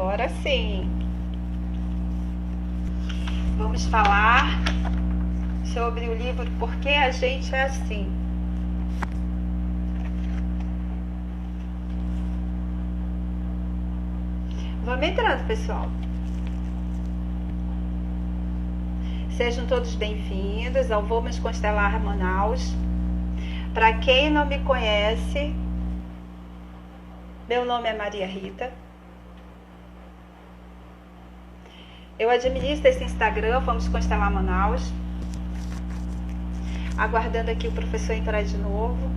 Agora sim. Vamos falar sobre o livro Por que a gente é assim. Vamos entrando, pessoal. Sejam todos bem-vindos ao Vamos Constelar Manaus. Para quem não me conhece, meu nome é Maria Rita. Eu administro esse Instagram, Vamos Constelar Manaus. Aguardando aqui o professor entrar de novo.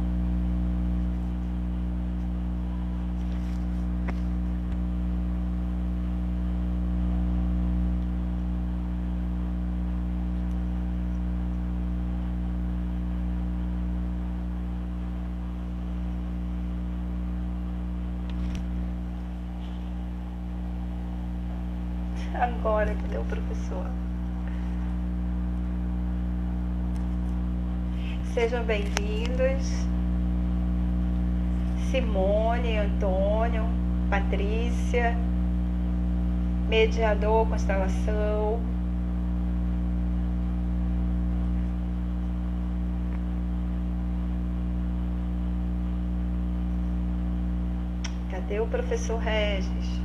Agora, cadê o professor? Sejam bem-vindos. Simone, Antônio, Patrícia, mediador, constelação. Cadê o professor Regis?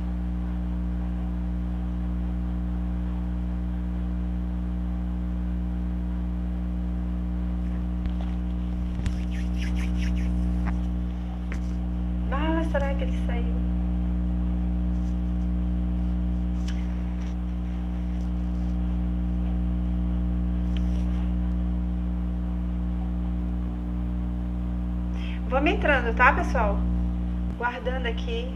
Será que ele saiu? Vamos entrando, tá, pessoal? Guardando aqui.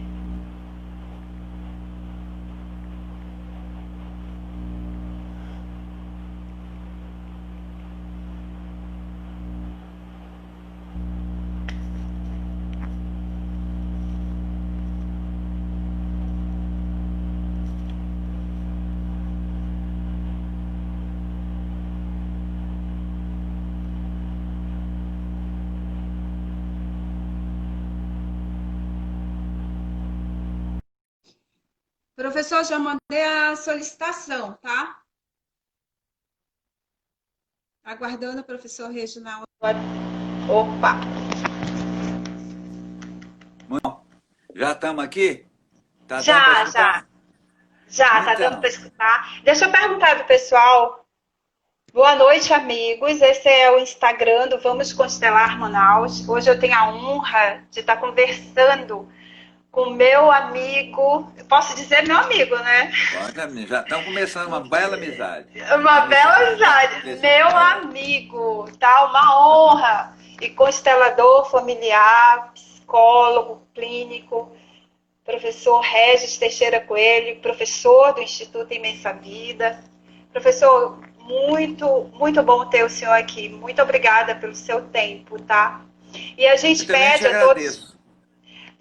Professor, já mandei a solicitação, tá? Aguardando o professor Reginaldo. Opa! Já estamos aqui? Tá dando Já, para já. escutar? Já, tá dando para escutar. Deixa eu perguntar pro pessoal. Boa noite, amigos. Esse é o Instagram do Vamos Constelar Manaus. Hoje eu tenho a honra de estar conversando com meu amigo. Posso dizer meu amigo, né? Pode, já estamos começando uma bela amizade. Uma bela amizade. Meu amigo, tá? Uma honra. E constelador familiar, psicólogo clínico, professor Regis Teixeira Coelho, professor do Instituto Imensa Vida. Professor, muito bom ter o senhor aqui. Muito obrigada pelo seu tempo, tá? E a gente pede a todos...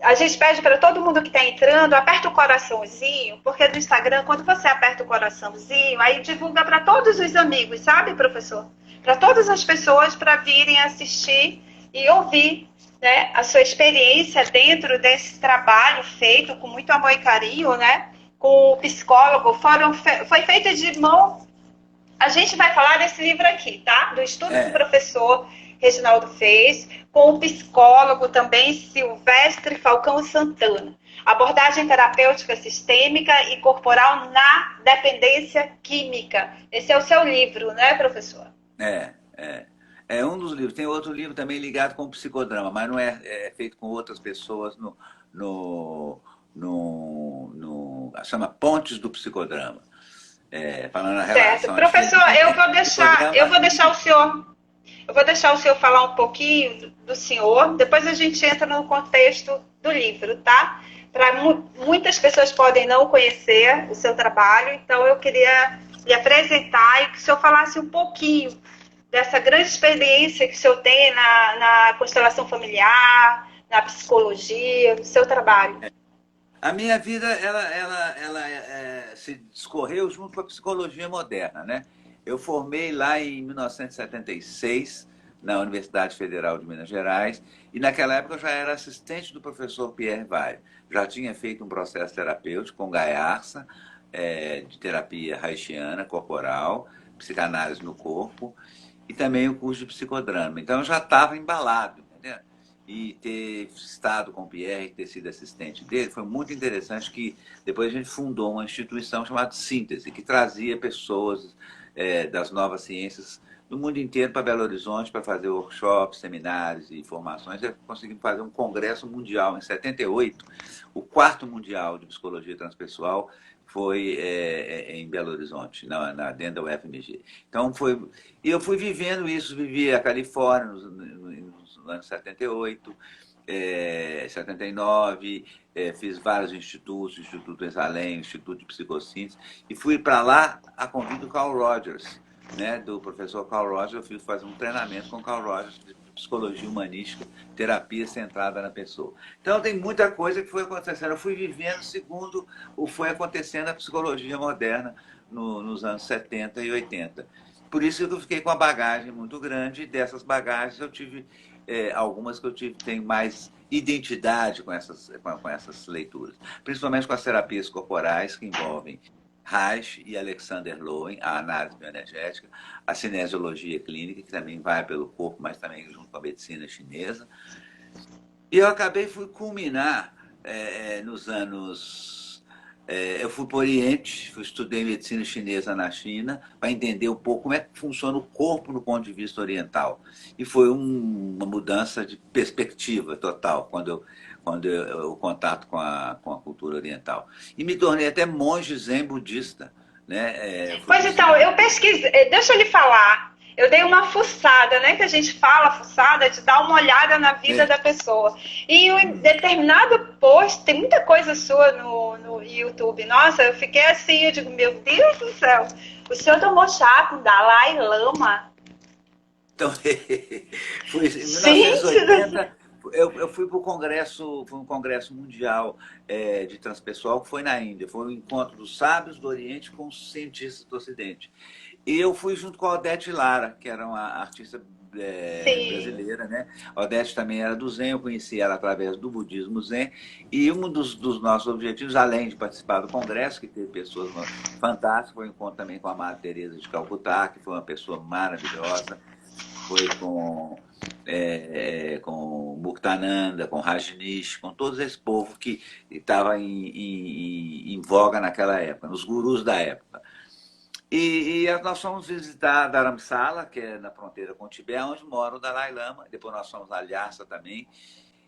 A gente pede para todo mundo que está entrando, aperta o coraçãozinho, porque no Instagram, quando você aperta o coraçãozinho, aí divulga para todos os amigos, sabe, professor? Para todas as pessoas para virem assistir e ouvir, né, a sua experiência dentro desse trabalho feito com muito amor e carinho, né? Com o psicólogo. Foi feito de mão. A gente vai falar desse livro aqui, tá? Do estudo que o professor Reginaldo fez, com o psicólogo também Silvestre Falcão Santana. Abordagem terapêutica sistêmica e corporal na dependência química. Esse é o seu livro, né, professor? É um dos livros. Tem outro livro também ligado com o psicodrama, mas não é feito com outras pessoas chama Pontes do Psicodrama. Falando a relação. Certo. Professor, eu vou deixar o senhor falar um pouquinho do senhor, depois a gente entra no contexto do livro, tá? Muitas pessoas podem não conhecer o seu trabalho, então eu queria lhe apresentar e que o senhor falasse um pouquinho dessa grande experiência que o senhor tem na constelação familiar, na psicologia, no seu trabalho. A minha vida se discorreu junto com a psicologia moderna, né? Eu formei lá em 1976, na Universidade Federal de Minas Gerais, e naquela época eu já era assistente do professor Pierre Weil. Já tinha feito um processo terapêutico com Gaiarsa, de terapia haitiana, corporal, psicanálise no corpo, e também o curso de psicodrama. Então eu já estava embalado, entendeu? E ter estado com o Pierre, ter sido assistente dele, foi muito interessante que depois a gente fundou uma instituição chamada Síntese, que trazia pessoas das novas ciências do mundo inteiro para Belo Horizonte para fazer workshops, seminários e formações. E conseguimos fazer um congresso mundial em 78, o quarto mundial de psicologia transpessoal foi em Belo Horizonte, dentro da UFMG. Então foi, e eu fui vivendo isso, vivi a Califórnia nos anos 78, 79, fiz vários institutos, Instituto Exalém, Instituto de Psicossíntese, e fui para lá a convite do Carl Rogers, né, do professor Carl Rogers. Eu fui fazer um treinamento com o Carl Rogers de psicologia humanística, terapia centrada na pessoa. Então tem muita coisa que foi acontecendo. Eu fui vivendo segundo o foi acontecendo a psicologia moderna nos anos 70 e 80. Por isso que eu fiquei com a bagagem muito grande, e dessas bagagens eu tive algumas que eu tenho mais identidade com essas leituras, principalmente com as terapias corporais que envolvem Reich e Alexander Lowen, a análise bioenergética, a cinesiologia clínica, que também vai pelo corpo, mas também junto com a medicina chinesa. E eu fui culminar nos anos. Eu fui para o Oriente, estudei medicina chinesa na China, para entender um pouco como é que funciona o corpo do ponto de vista oriental. E foi uma mudança de perspectiva total quando eu contato com a cultura oriental. E me tornei até monge zen budista. Né? Pois então, eu pesquisei, deixa eu lhe falar. Eu dei uma fuçada, né? Que a gente fala fuçada, de dar uma olhada na vida da pessoa. E em determinado post, tem muita coisa sua no YouTube. Nossa, eu fiquei assim, eu digo, meu Deus do céu, o senhor tomou chá com Dalai Lama. Então, foi em Gente, 1980, eu fui para o congresso, foi um congresso mundial de transpessoal que foi na Índia. Foi o encontro dos sábios do Oriente com os cientistas do Ocidente. E eu fui junto com a Odete Lara, que era uma artista sim. brasileira, né? A Odete também era do Zen, eu conheci ela através do budismo Zen. E um dos nossos objetivos, além de participar do congresso, que teve pessoas fantásticas, foi um encontro também com a Madre Teresa de Calcutá, que foi uma pessoa maravilhosa. Foi com Muktananda, com Rajneesh, com todo esse povo que estava em voga naquela época, nos gurus da época. E nós fomos visitar Dharamsala, que é na fronteira com o Tibete, onde mora o Dalai Lama. Depois nós fomos a Lhasa também.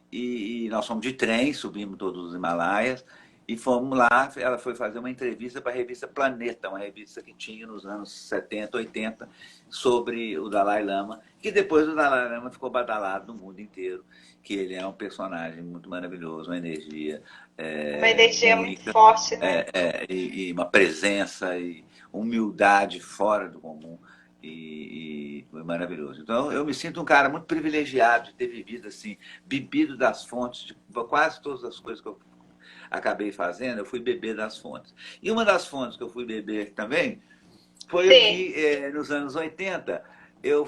E nós fomos de trem, subimos todos os Himalaias. E fomos lá, ela foi fazer uma entrevista para a revista Planeta, uma revista que tinha nos anos 70, 80, sobre o Dalai Lama, que depois o Dalai Lama ficou badalado no mundo inteiro, que ele é um personagem muito maravilhoso, uma energia Uma energia muito única, forte, né? e uma presença e humildade fora do comum. E foi maravilhoso. Então eu me sinto um cara muito privilegiado de ter vivido assim, bebido das fontes de quase todas as coisas que eu acabei fazendo, eu fui beber das fontes. E uma das fontes que eu fui beber também foi o Sim. que, nos anos 80, eu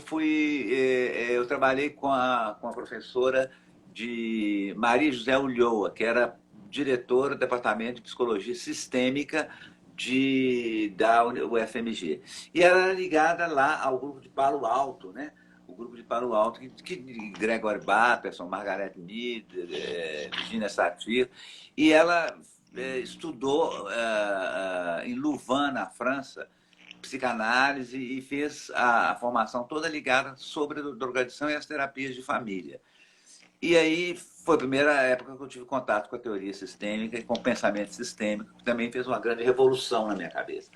trabalhei com a professora de Maria José Ulloa, que era diretora do Departamento de Psicologia Sistêmica da UFMG. E ela era ligada lá ao grupo de Palo Alto, né? O grupo de Palo Alto, que Gregory Bateson, Margaret Mead, Virginia Satir, e ela estudou em Louvain, na França, psicanálise e fez a formação toda ligada sobre a drogadição e as terapias de família. E aí foi a primeira época que eu tive contato com a teoria sistêmica e com o pensamento sistêmico, que também fez uma grande revolução na minha cabeça.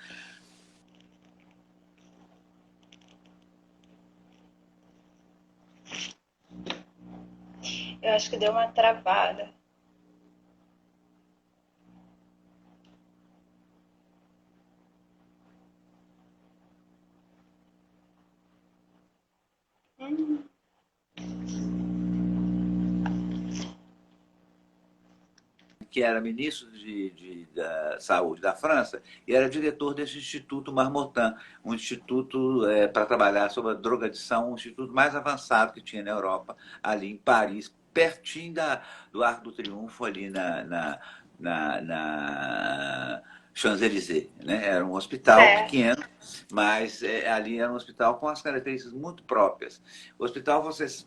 Eu acho que deu uma travada. Hum. que era ministro da Saúde da França e era diretor desse Instituto Marmottan, um instituto para trabalhar sobre a drogadição, um instituto mais avançado que tinha na Europa, ali em Paris, pertinho do Arco do Triunfo, ali na Champs-Élysées, né? Era um hospital pequeno, mas ali era um hospital com as características muito próprias. O hospital,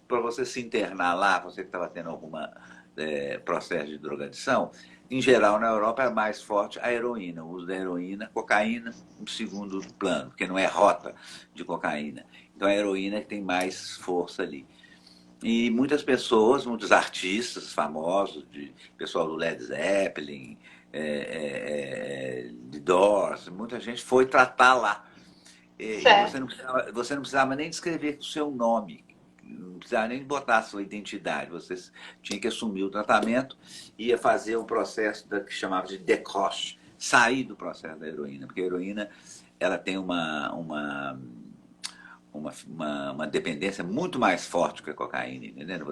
para você se internar lá, você que estava tendo alguma processo de drogadição, em geral na Europa é mais forte a heroína, o uso da heroína, cocaína em segundo plano, porque não é rota de cocaína. Então a heroína é que tem mais força ali. E muitas pessoas, muitos artistas famosos, pessoal do Led Zeppelin, de Doors, muita gente foi tratar lá. E você não precisava nem descrever o seu nome, não precisava nem botar a sua identidade, você tinha que assumir o tratamento e ia fazer um processo que chamava de décroche, sair do processo da heroína, porque a heroína ela tem uma dependência muito mais forte que a cocaína, entendeu?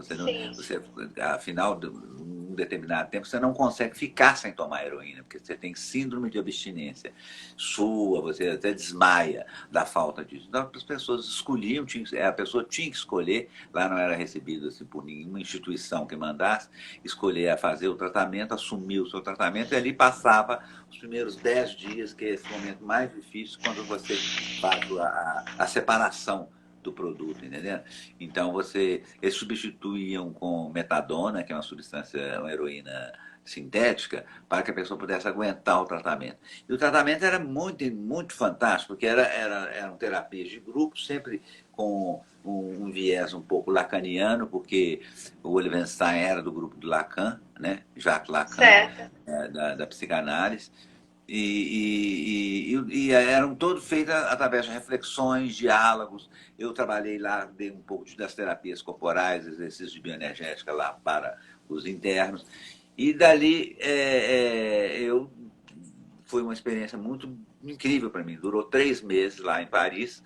Afinal, um determinado tempo, você não consegue ficar sem tomar heroína, porque você tem síndrome de abstinência. Você até desmaia da falta disso. Então, as pessoas escolhiam, a pessoa tinha que escolher, lá não era recebido assim, por nenhuma instituição que mandasse, escolher a fazer o tratamento, assumir o seu tratamento, e ali passava os primeiros 10 dias, que é esse momento mais difícil, quando você faz a separação do produto, entendeu? Então, eles substituíam com metadona, que é uma substância, uma heroína sintética, para que a pessoa pudesse aguentar o tratamento. E o tratamento era muito, muito fantástico, porque eram terapias de grupo, sempre com um viés um pouco lacaniano, porque o Olivenstein era do grupo do Lacan, né? Jacques Lacan, da psicanálise. E eram todos feitos através de reflexões, diálogos. Eu trabalhei lá, dei um pouco das terapias corporais, exercícios de bioenergética lá para os internos. E dali foi uma experiência muito incrível para mim. Durou 3 meses lá em Paris.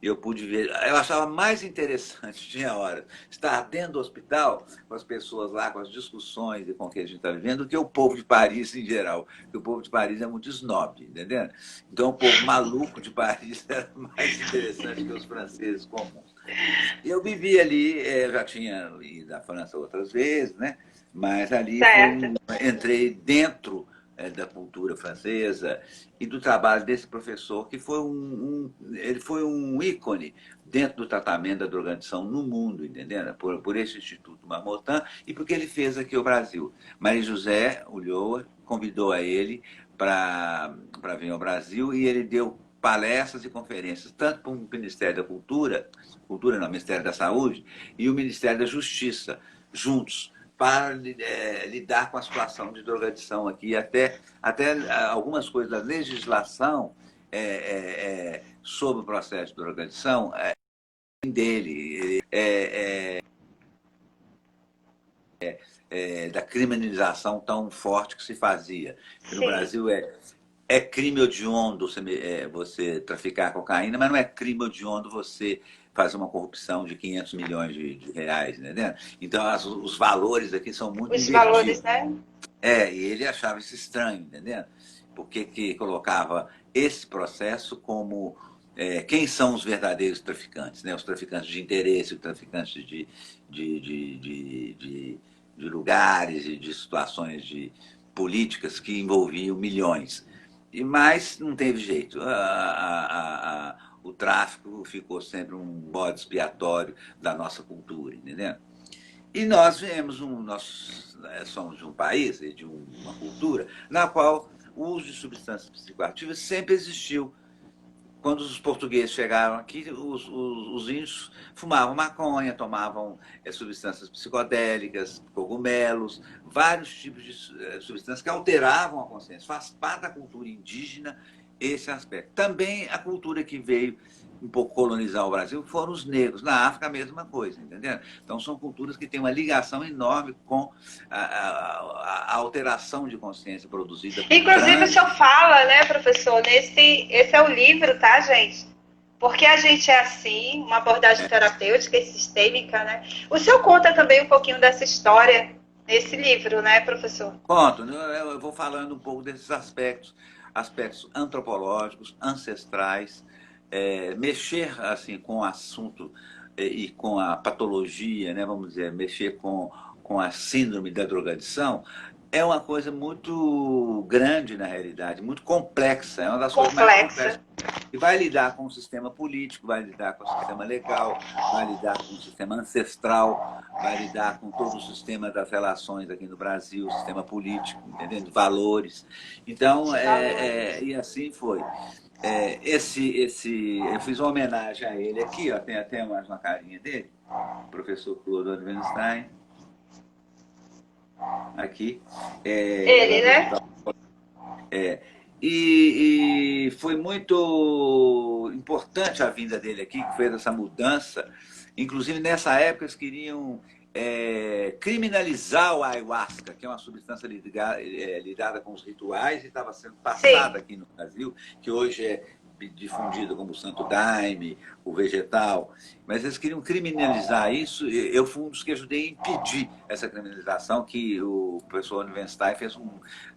Eu pude ver, eu achava mais interessante, tinha hora, estar dentro do hospital com as pessoas lá, com as discussões e com o que a gente está vivendo, do que o povo de Paris em geral. Porque o povo de Paris é muito snob, entendeu? Então o povo maluco de Paris era mais interessante que os franceses comuns. Eu vivi ali, eu já tinha ido à França outras vezes, né? Mas ali entrei dentro da cultura francesa e do trabalho desse professor, que foi ele foi um ícone dentro do tratamento da drogadição no mundo, entendeu? Por esse Instituto Marmottan e porque ele fez aqui o Brasil. Maria José Ulloa convidou a ele para vir ao Brasil e ele deu palestras e conferências, tanto para o Ministério da Cultura não, Ministério da Saúde e o Ministério da Justiça, juntos, para lidar com a situação de drogadição aqui, até algumas coisas da legislação sobre o processo de drogadição dele, da criminalização tão forte que se fazia. No Brasil é crime hediondo você traficar cocaína, mas não é crime hediondo você fazer uma corrupção de 500 milhões de reais, entendeu? Então, os valores aqui são muito invertidos. Os valores, né? E ele achava isso estranho, entendeu? Porque que colocava esse processo como quem são os verdadeiros traficantes, né? Os traficantes de interesse, os traficantes de lugares e de situações políticas que envolviam milhões. Mas não teve jeito. O tráfico ficou sempre um bode expiatório da nossa cultura, entendeu? E nós somos de um país, de uma cultura, na qual o uso de substâncias psicoativas sempre existiu. Quando os portugueses chegaram aqui, os índios fumavam maconha, tomavam substâncias psicodélicas, cogumelos, vários tipos de substâncias que alteravam a consciência. Faz parte da cultura indígena esse aspecto. Também a cultura que veio um pouco colonizar o Brasil foram os negros. Na África, a mesma coisa, entendeu? Então, são culturas que têm uma ligação enorme com a alteração de consciência produzida por Inclusive, o senhor fala, né, professor, esse é o livro, tá, gente? Porque a gente é assim, uma abordagem terapêutica e sistêmica, né? O senhor conta também um pouquinho dessa história nesse livro, né, professor? Conto, né? Eu vou falando um pouco desses aspectos, aspectos antropológicos, ancestrais, mexer assim com o assunto e com a patologia, né, vamos dizer, mexer com a síndrome da drogadição, é uma coisa muito grande na realidade, muito complexa, é uma das coisas mais Complexa. complexas. E vai lidar com o sistema político, vai lidar com o sistema legal, vai lidar com o sistema ancestral, vai lidar com todo o sistema das relações aqui no Brasil, o sistema político, entendendo? Valores. Então, De valores. e assim foi. Eu fiz uma homenagem a ele aqui, ó, tem até mais uma carinha dele, o professor Claude Weinstein, aqui. Ele, né? É, e foi muito importante a vinda dele aqui, que fez essa mudança. Inclusive, nessa época, eles queriam criminalizar o ayahuasca, que é uma substância lidada com os rituais, e estava sendo passada Sim. aqui no Brasil, que hoje é difundido como o santo daime, o vegetal. Mas eles queriam criminalizar isso. Eu fui um dos que ajudei a impedir essa criminalização, que o professor Weinstein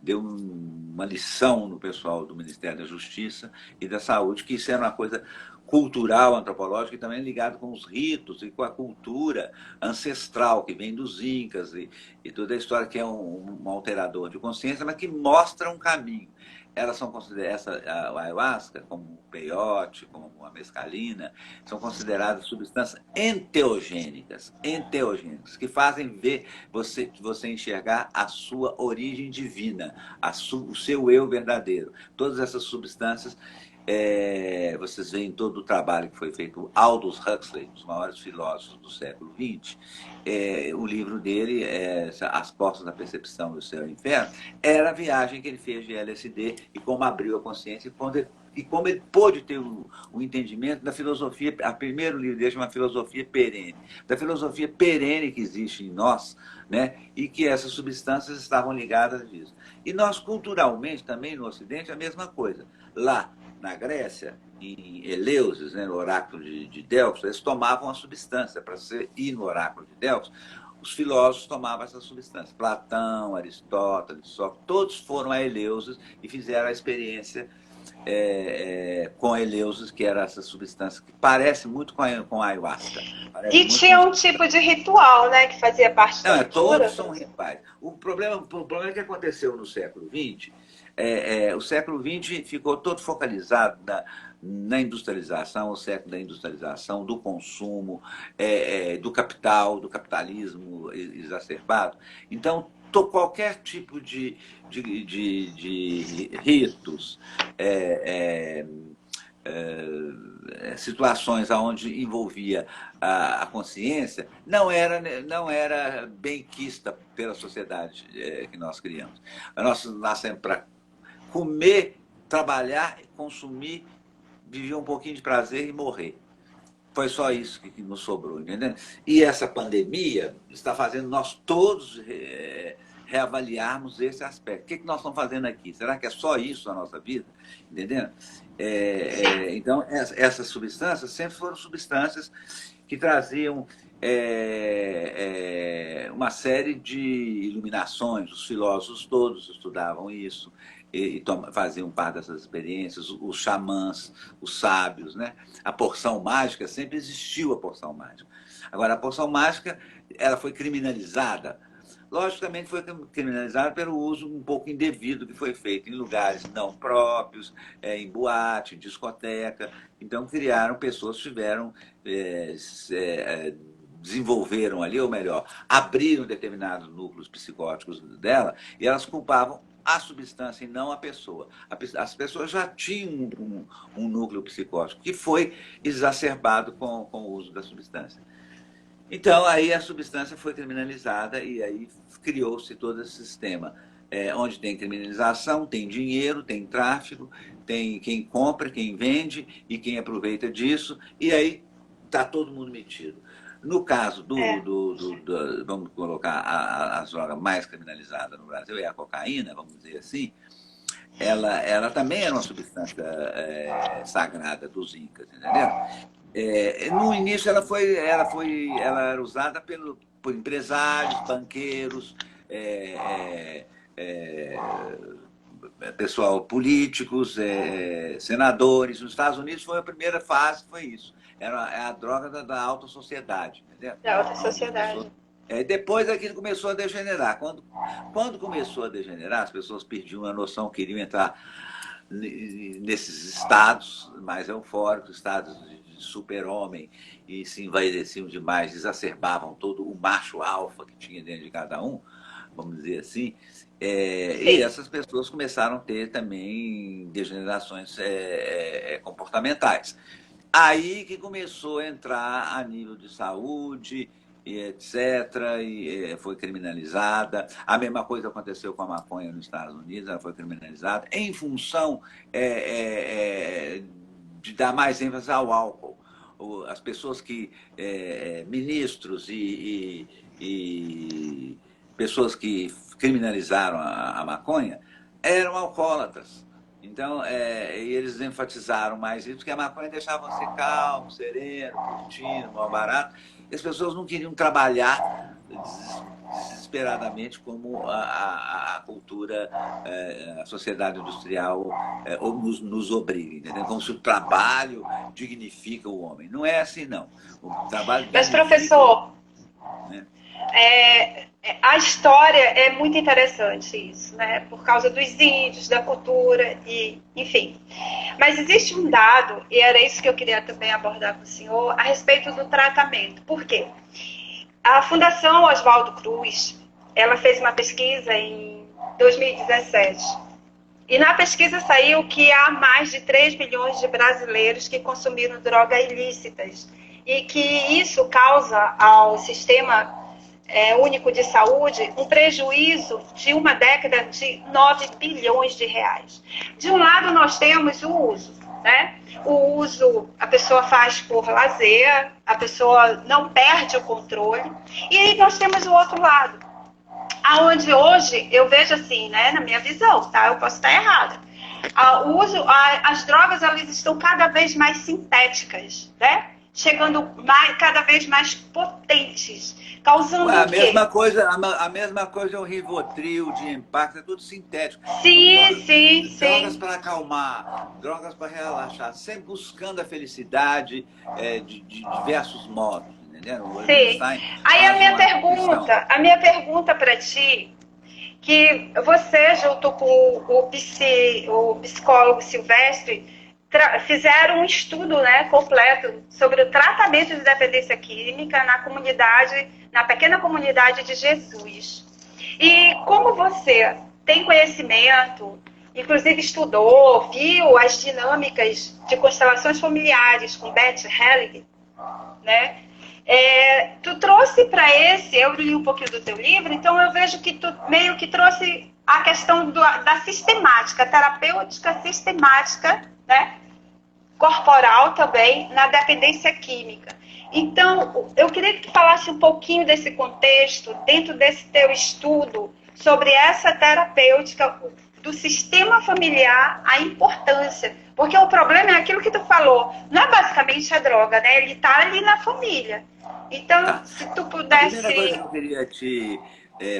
deu uma lição no pessoal do Ministério da Justiça e da Saúde, que isso era uma coisa cultural, antropológica, e também ligado com os ritos e com a cultura ancestral, que vem dos incas, e toda a história que é um alterador de consciência, mas que mostra um caminho. Elas são consideradas, a ayahuasca, como o peiote, como a mescalina, são consideradas substâncias enteogênicas, que fazem ver você enxergar a sua origem divina, o seu eu verdadeiro. Todas essas substâncias, vocês veem todo o trabalho que foi feito, Aldous Huxley, um dos maiores filósofos do século XX, o livro dele, As Portas da Percepção do Céu e Inferno, era a viagem que ele fez de LSD e como abriu a consciência e como ele pôde ter o entendimento da filosofia. O primeiro livro dele chama Filosofia Perene, da filosofia perene que existe em nós, né? E que essas substâncias estavam ligadas a isso. E nós, culturalmente, também no Ocidente, a mesma coisa. Lá, na Grécia, em Eleusis, né, no oráculo de Delfos, eles tomavam a substância. Para ir no oráculo de Delfos, os filósofos tomavam essa substância. Platão, Aristóteles, Sócrates, todos foram a Eleusis e fizeram a experiência com Eleusis, que era essa substância que parece muito com a ayahuasca. Parece E muito tinha um tipo de ritual, né, que fazia parte da Não, cultura. todos são rituais. O problema que aconteceu no século XX, o século XX ficou todo focalizado na industrialização, o século da industrialização, do consumo, do capital, do capitalismo exacerbado. Então, qualquer tipo de ritos, situações onde envolvia a consciência, não era bem quista pela sociedade que nós criamos. Nós nascemos para comer, trabalhar, consumir, viver um pouquinho de prazer e morrer. Foi só isso que nos sobrou, entendeu? E essa pandemia está fazendo nós todos reavaliarmos esse aspecto. O que nós estamos fazendo aqui? Será que é só isso a nossa vida? Entendendo? Então, essas substâncias sempre foram substâncias que traziam uma série de iluminações. Os filósofos todos estudavam isso e faziam parte dessas experiências, os xamãs, os sábios, né? A porção mágica, sempre existiu a porção mágica. Agora, a porção mágica ela foi criminalizada. Logicamente, foi criminalizada pelo uso um pouco indevido que foi feito em lugares não próprios, em boate, em discoteca. Então, pessoas tiveram, desenvolveram ali, ou melhor, abriram determinados núcleos psicóticos dela e elas culpavam a substância e não a pessoa. As pessoas já tinham um núcleo psicótico que foi exacerbado com o uso da substância. Então, aí a substância foi criminalizada e aí criou-se todo esse sistema. Onde tem criminalização, tem dinheiro, tem tráfico, tem quem compra, quem vende e quem aproveita disso, e aí está todo mundo metido. No caso vamos colocar a droga mais criminalizada no Brasil, é a cocaína, vamos dizer assim, ela também era uma substância sagrada dos incas, entendeu? No início ela era usada por empresários, banqueiros, pessoal, políticos, senadores. Nos Estados Unidos foi a primeira fase, foi isso. Era a droga da alta sociedade, entendeu? Da alta sociedade. Depois aquilo começou a degenerar. Quando começou a degenerar, as pessoas perdiam a noção, queriam entrar nesses estados mais eufóricos, estados de super-homem, e se envaideciam demais, exacerbavam todo o macho alfa que tinha dentro de cada um, vamos dizer assim. E essas pessoas começaram a ter também degenerações comportamentais. Aí que começou a entrar a nível de saúde, e etc., e foi criminalizada. A mesma coisa aconteceu com a maconha nos Estados Unidos, ela foi criminalizada em função de dar mais ênfase ao álcool. As pessoas que, ministros e pessoas que criminalizaram a maconha eram alcoólatras. Então, eles enfatizaram mais isso, porque a maconha deixava você calmo, sereno, curtindo, mal barato. E as pessoas não queriam trabalhar desesperadamente como a cultura, a sociedade industrial nos obriga, entendeu? Como se o trabalho dignifica o homem. Não é assim, não. O trabalho Mas, professor, né? A história é muito interessante isso, né? Por causa dos índios, da cultura, e enfim. Mas existe um dado, e era isso que eu queria também abordar com o senhor, a respeito do tratamento. Por quê? A Fundação Oswaldo Cruz, ela fez uma pesquisa em 2017. E na pesquisa saiu que há mais de 3 milhões de brasileiros que consumiram drogas ilícitas. E que isso causa ao sistema único de saúde um prejuízo de uma década de 9 bilhões de reais. De um lado, nós temos o uso, né? O uso, a pessoa faz por lazer, a pessoa não perde o controle. E aí nós temos o outro lado, aonde hoje eu vejo assim, né, na minha visão, tá? Eu posso estar errada. As drogas, elas estão cada vez mais sintéticas, né? Chegando cada vez mais potentes, causando a mesma coisa, a mesma coisa é o Rivotril, de impacto, é tudo sintético. Sim. Drogas para acalmar, drogas para relaxar, sempre buscando a felicidade de diversos modos, entendeu? Sim. Aí a minha pergunta para ti, que você junto com o psicólogo Silvestre fizeram um estudo, né, completo sobre o tratamento de dependência química na pequena comunidade de Jesus. E como você tem conhecimento, inclusive estudou, viu as dinâmicas de constelações familiares com Bert Helling, né? Tu trouxe para eu li um pouquinho do teu livro, então eu vejo que tu meio que trouxe a questão da sistemática, terapêutica sistemática, né? Corporal também, na dependência química. Então, eu queria que tu falasse um pouquinho desse contexto, dentro desse teu estudo, sobre essa terapêutica do sistema familiar, a importância. Porque o problema é aquilo que tu falou, não é basicamente a droga, né? Ele está ali na família. Então, se tu pudesse... A primeira coisa que eu queria te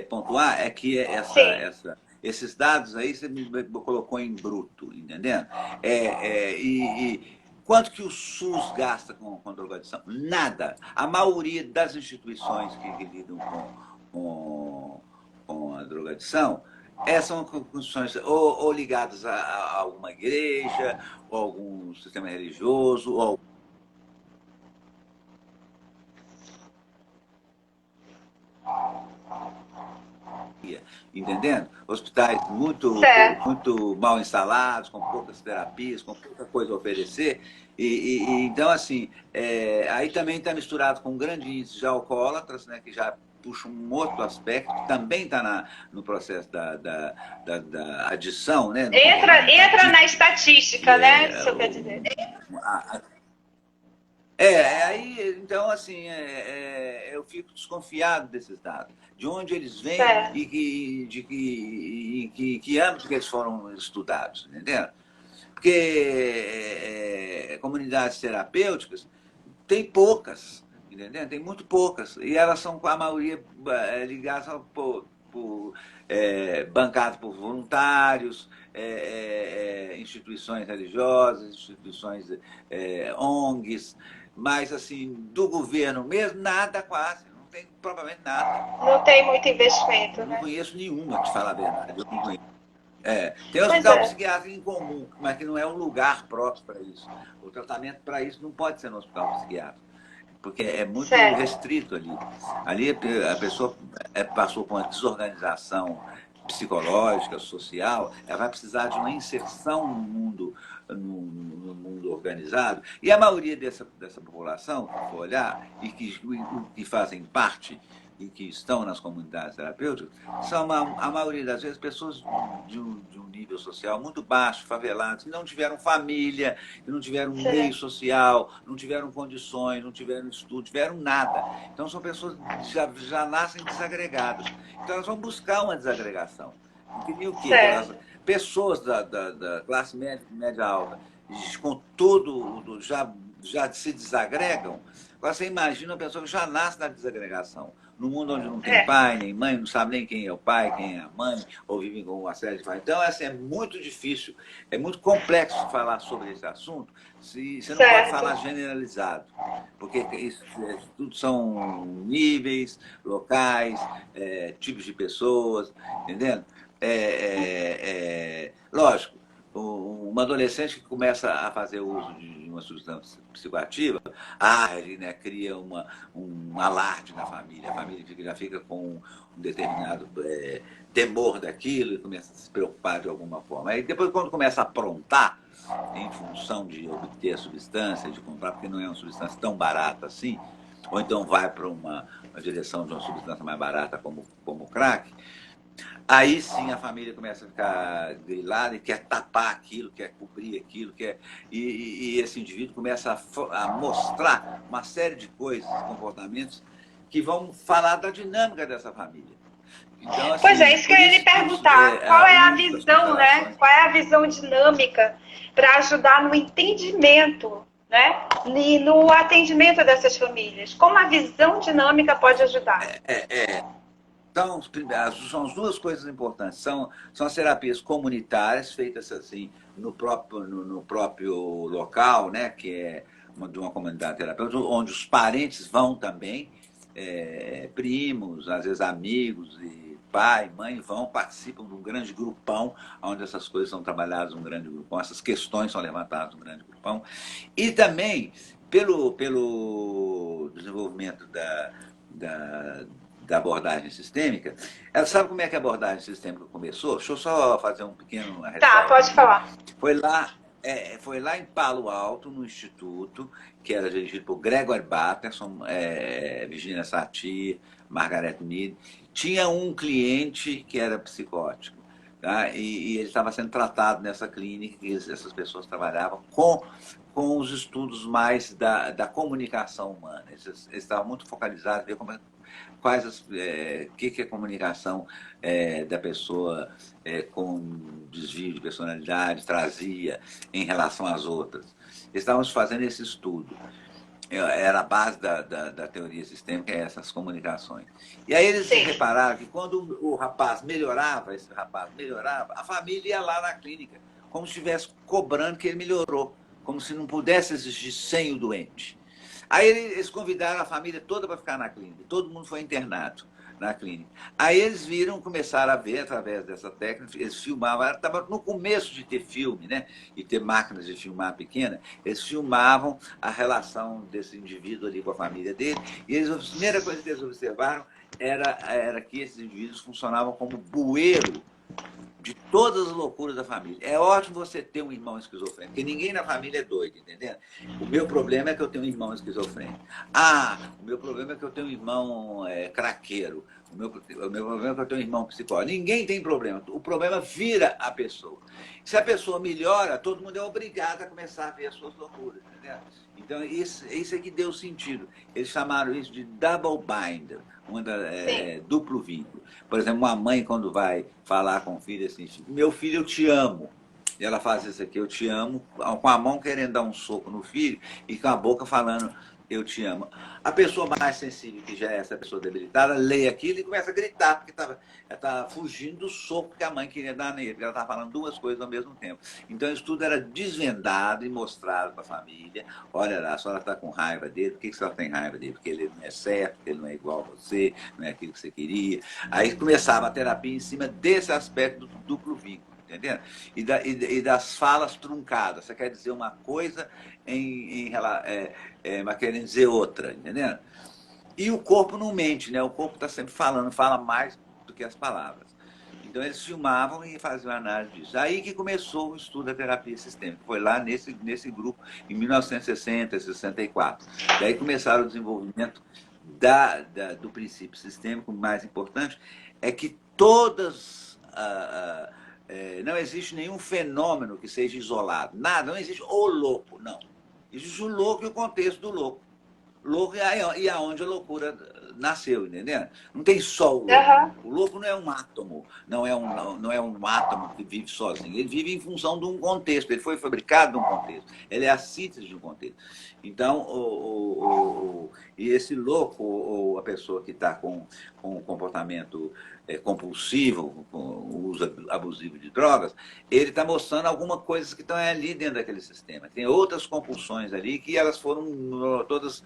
pontuar é que esses dados aí você me colocou em bruto, entendendo? E quanto que o SUS gasta com drogadição? Nada. A maioria das instituições que lidam com a drogadição são condições ou ligadas a alguma igreja, ou algum sistema religioso, ou entendendo? Hospitais muito mal instalados, com poucas terapias, com pouca coisa a oferecer. Então, assim, aí também está misturado com um grande índice de alcoólatras, né, que já puxa um outro aspecto, que também está no processo da adição. Né, entra na estatística, né? Isso quer dizer. Aí, então, assim, eu fico desconfiado desses dados, de onde eles vêm e de que âmbito que eles foram estudados, entendeu? Porque comunidades terapêuticas tem poucas, entendeu? Tem muito poucas, e elas são, a maioria, ligadas por bancado por voluntários, instituições religiosas, instituições ONGs, mas assim, do governo mesmo, nada quase, não tem provavelmente nada. Não tem muito investimento, Não né? conheço nenhuma, te falar a verdade, eu não conheço. Tem Pois hospital é. psiquiátrico em comum, mas que não é um lugar próprio para isso. O tratamento para isso não pode ser no hospital psiquiátrico, porque é muito Certo. restrito ali. Ali a pessoa passou por uma desorganização psicológica, social, ela vai precisar de uma inserção no mundo organizado. E a maioria dessa população, se for olhar, e que fazem parte e que estão nas comunidades terapêuticas, são, a maioria das vezes, pessoas de um nível social muito baixo, favelados, que não tiveram família, que não tiveram meio Certo. social, não tiveram condições, não tiveram estudo, tiveram nada. Então, são pessoas que já nascem desagregadas. Então, elas vão buscar uma desagregação. E o quê? Certo. Pessoas da classe média alta, com tudo, já se desagregam. Agora, você imagina uma pessoa que já nasce na desagregação. Num mundo onde não tem pai, nem mãe, não sabe nem quem é o pai, quem é a mãe, ou vivem com uma série de pais. Então, assim, é muito difícil, é muito complexo falar sobre esse assunto, se você não pode falar generalizado, porque isso tudo são níveis, locais, tipos de pessoas, entendendo? Lógico, uma adolescente que começa a fazer uso de uma substância psicoativa, ele, né, cria um alarde na família. A família já fica com um determinado temor daquilo e começa a se preocupar de alguma forma. Aí depois, quando começa a aprontar, em função de obter a substância, de comprar, porque não é uma substância tão barata assim, ou então vai para uma direção de uma substância mais barata como o crack, aí sim a família começa a ficar grilada e quer tapar aquilo, quer cobrir aquilo, e esse indivíduo começa a mostrar uma série de coisas, comportamentos, que vão falar da dinâmica dessa família. Então, assim, pois é, isso que eu ia lhe perguntar. Qual é a visão, né? Qual é a visão dinâmica para ajudar no entendimento, né? E no atendimento dessas famílias? Como a visão dinâmica pode ajudar? Então, são as duas coisas importantes. São as terapias comunitárias, feitas assim no próprio local, né, que é de uma comunidade terapêutica, onde os parentes vão também, primos, às vezes amigos, e pai, mãe vão, participam de um grande grupão, onde essas coisas são trabalhadas num grande grupão, essas questões são levantadas num grande grupão. E também, pelo desenvolvimento da abordagem sistêmica. Ela sabe como é que a abordagem sistêmica começou? Deixa eu só fazer um pequeno ressalva. Tá, pode falar. Foi lá em Palo Alto, no instituto, que era dirigido por Gregory Baterson, Virginia Satir, Margaret Mead. Tinha um cliente que era psicótico, tá? E ele estava sendo tratado nessa clínica, e essas pessoas trabalhavam com os estudos mais da comunicação humana. Eles estavam muito focalizados em ver que é a comunicação da pessoa com desvio de personalidade trazia em relação às outras. Estávamos fazendo esse estudo. Era a base da teoria sistêmica, essas comunicações. E aí eles repararam que quando o rapaz melhorava, a família ia lá na clínica, como se estivesse cobrando que ele melhorou, como se não pudesse existir sem o doente. Aí eles convidaram a família toda para ficar na clínica, todo mundo foi internado na clínica. Aí eles começaram a ver através dessa técnica, eles filmavam, estava no começo de ter filme, né? E ter máquinas de filmar pequena, eles filmavam a relação desse indivíduo ali com a família dele, e a primeira coisa que eles observaram era que esses indivíduos funcionavam como bueiro de todas as loucuras da família. É ótimo você ter um irmão esquizofrênico, porque ninguém na família é doido, entendeu? O meu problema é que eu tenho um irmão esquizofrênico. O meu problema é que eu tenho um irmão craqueiro. O meu problema é que eu tenho um irmão psicótico. Ninguém tem problema. O problema vira a pessoa. Se a pessoa melhora, todo mundo é obrigado a começar a ver as suas loucuras, entendeu? Então, isso é que deu sentido. Eles chamaram isso de double binder, duplo vínculo. Por exemplo, uma mãe, quando vai falar com o filho, assim, meu filho, eu te amo. E ela faz isso aqui, eu te amo, com a mão querendo dar um soco no filho e com a boca falando eu te amo. A pessoa mais sensível, que já é essa pessoa debilitada, lê aquilo e começa a gritar, porque ela estava fugindo do soco que a mãe queria dar nele, porque ela estava falando duas coisas ao mesmo tempo. Então, isso tudo era desvendado e mostrado para a família. Olha lá, a senhora está com raiva dele, por que a senhora tem raiva dele? Porque ele não é certo, porque ele não é igual a você, não é aquilo que você queria. Aí começava a terapia em cima desse aspecto do duplo vínculo. Entendendo? E das falas truncadas. Você quer dizer uma coisa mas querendo dizer outra, entendeu? E o corpo não mente, né? O corpo está sempre falando, fala mais do que as palavras. Então eles filmavam e faziam análise disso. Aí que começou o estudo da terapia sistêmica. Foi lá nesse grupo, em 1960, 64. Daí começaram o desenvolvimento do princípio sistêmico. O mais importante é que não existe nenhum fenômeno que seja isolado. Nada, não existe o louco, não. Existe o louco e o contexto do louco. Louco e aonde a loucura nasceu, entendeu? Não tem só o louco. Aham. O louco não é um átomo, não é um átomo que vive sozinho. Ele vive em função de um contexto, ele foi fabricado de um contexto. Ele é a síntese de um contexto. Então, e esse louco, ou a pessoa que está com um comportamento compulsivo, com o uso abusivo de drogas, ele está mostrando algumas coisas que estão ali dentro daquele sistema. Tem outras compulsões ali que elas foram todas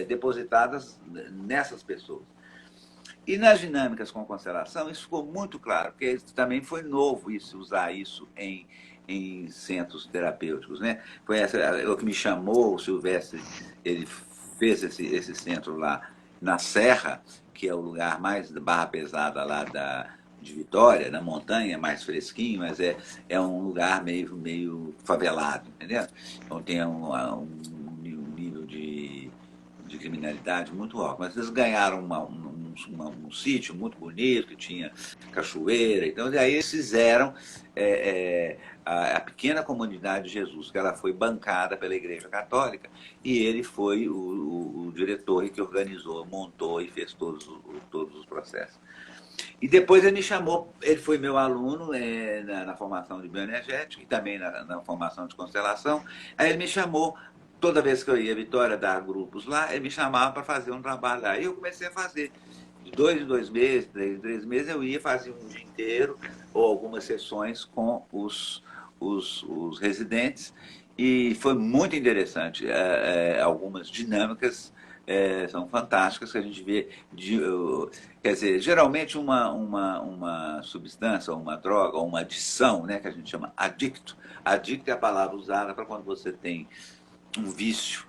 depositadas nessas pessoas. E nas dinâmicas com constelação, isso ficou muito claro, porque também foi novo usar isso em centros terapêuticos, né? Foi o que me chamou, o Silvestre, ele fez esse centro lá na Serra, que é o lugar mais barra pesada lá de Vitória, na montanha, mais fresquinho, mas é um lugar meio favelado, entendeu? Então tem um nível de criminalidade muito alto. Mas eles ganharam um sítio muito bonito, que tinha cachoeira. Então, daí eles fizeram a pequena comunidade de Jesus, que ela foi bancada pela Igreja Católica, e ele foi o diretor que organizou, montou e fez todos os processos. E depois ele me chamou, ele foi meu aluno na formação de bioenergética e também na formação de constelação. Aí ele me chamou, toda vez que eu ia a Vitória dar grupos lá, ele me chamava para fazer um trabalho lá. E eu comecei a fazer. De 2 em 2 meses, 3 em 3 meses, eu ia fazer um dia inteiro ou algumas sessões com os residentes. E foi muito interessante. Algumas dinâmicas são fantásticas que a gente vê. Quer dizer, geralmente uma substância, ou uma droga, ou uma adição, né, que a gente chama adicto. Adicto é a palavra usada para quando você tem um vício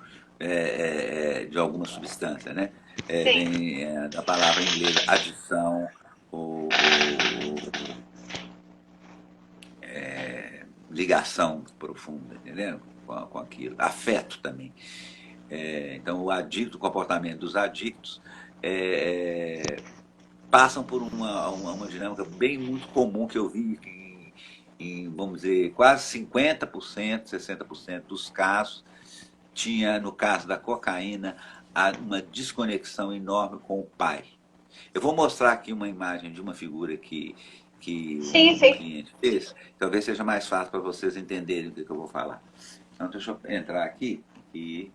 de alguma substância, né? Vem da palavra inglesa adição, ou ligação profunda, entendeu? Com aquilo. Afeto também. Então, o comportamento dos adictos passam por uma dinâmica bem muito comum que eu vi em, vamos dizer, quase 50%, 60% dos casos, tinha, no caso da cocaína, uma desconexão enorme com o pai. Eu vou mostrar aqui uma imagem de uma figura que Sim, um sim. cliente fez, talvez seja mais fácil para vocês entenderem o que eu vou falar. Então, deixa eu entrar aqui e...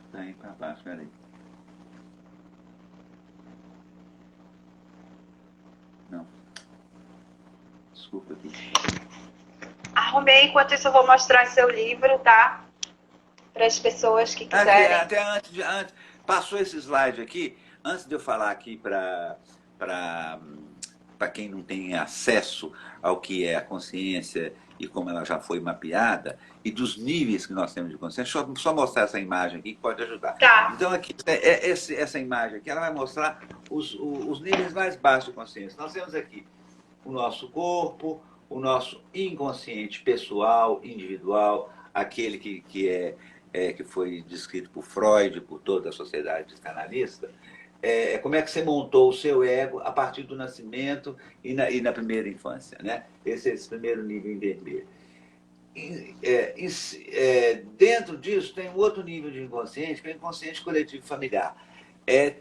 Está aí para baixo, peraí. Não. Desculpa aqui. Arrumei, enquanto isso eu vou mostrar seu livro, tá? Para as pessoas que quiserem. Até antes, passou esse slide aqui, antes de eu falar aqui para quem não tem acesso ao que é a consciência e como ela já foi mapeada, e dos níveis que nós temos de consciência, deixa eu só mostrar essa imagem aqui que pode ajudar. Tá. Então, aqui, essa imagem aqui, ela vai mostrar os níveis mais baixos de consciência. Nós temos aqui o nosso corpo, o nosso inconsciente pessoal, individual, aquele que foi descrito por Freud, por toda a sociedade psicanalista. Como é que você montou o seu ego a partir do nascimento e na primeira infância, né? Esse é esse primeiro nível em vermelho. Dentro disso tem um outro nível de inconsciente, que é o inconsciente coletivo familiar.